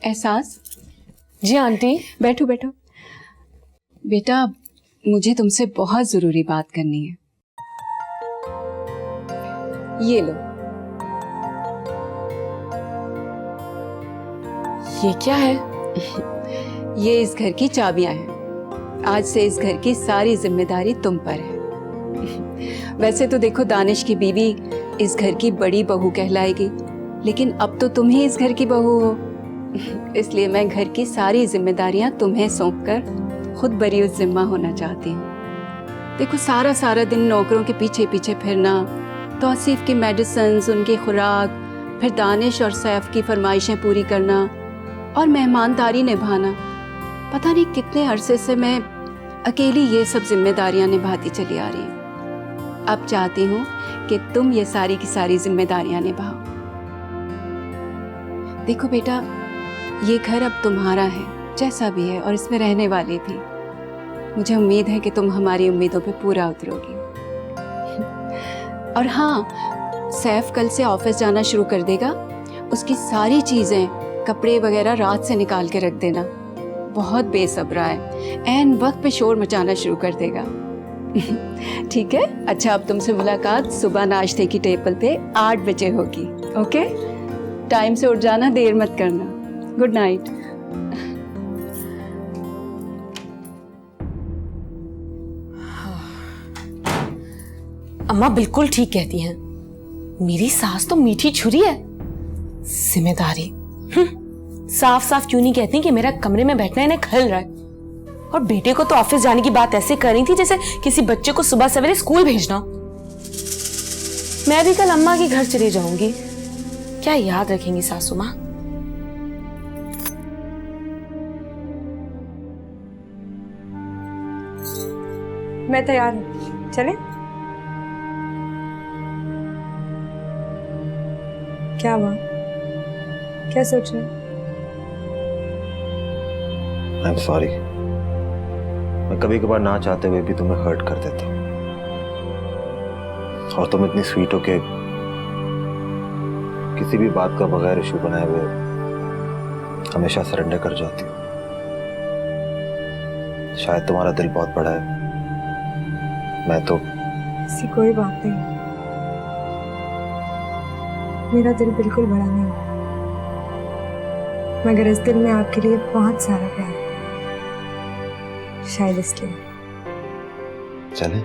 एहसास। जी आंटी। बैठो बैठो। बेटा मुझे तुमसे बहुत जरूरी बात करनी है। ये लो। ये क्या है? ये इस घर की चाबियां हैं। आज से इस घर की सारी जिम्मेदारी तुम पर है। वैसे तो देखो, दानिश की बीवी इस घर की बड़ी बहू कहलाएगी, लेकिन अब तो तुम ही इस घर की बहू हो, इसलिए मैं घर की सारी जिम्मेदारियां तुम्हें सौंपकर खुद बरी उस जिम्मा होना चाहती हूँ। देखो, सारा सारा दिन नौकरों के पीछे पीछे फिरना, तौसीफ की मेडिसिन्स, उनकी खुराक, फिर दानिश और सैफ की फरमाइशें पूरी करना और मेहमानदारी निभाना, पता नहीं कितने अरसे से मैं अकेली ये सब जिम्मेदारियां निभाती चली आ रही हूँ। अब चाहती हूँ कि तुम ये सारी की सारी जिम्मेदारियां निभाओ। देखो बेटा, ये घर अब तुम्हारा है, जैसा भी है, और इसमें रहने वाले भी। मुझे उम्मीद है कि तुम हमारी उम्मीदों पे पूरा उतरोगी। और हाँ, सैफ कल से ऑफिस जाना शुरू कर देगा। उसकी सारी चीज़ें, कपड़े वगैरह रात से निकाल के रख देना। बहुत बेसब्रा है, ऐन वक्त पे शोर मचाना शुरू कर देगा। ठीक है? अच्छा, अब तुमसे मुलाकात सुबह नाश्ते की टेबल पे 8 बजे होगी। ओके? टाइम से उठ जाना, देर मत करना। Good night. अम्मा बिल्कुल ठीक कहती हैं। मेरी सास तो मीठी छुरी है। जिम्मेदारी साफ साफ क्यों नहीं कहती कि मेरा कमरे में बैठना इन्हें खल रहा है। और बेटे को तो ऑफिस जाने की बात ऐसे कर रही थी जैसे किसी बच्चे को सुबह सवेरे स्कूल भेजना। मैं भी कल अम्मा के घर चली जाऊंगी। क्या याद रखेंगी सासू माँ? मैं तैयार हूँ, चले? क्या हुआ? क्या सोच रहे? आई एम सॉरी, मैं कभी कभार ना चाहते हुए भी तुम्हें हर्ट कर देता हूँ, और तुम इतनी स्वीट हो के किसी भी बात का बगैर इशू बनाए हुए हमेशा सरेंडर कर जाती हो। शायद तुम्हारा दिल बहुत बड़ा है, मैं तो। ऐसी कोई बात नहीं, मेरा दिल बिल्कुल बड़ा नहीं, मगर इस दिल में आपके लिए बहुत सारा प्यार है, शायद इसलिए। चलें?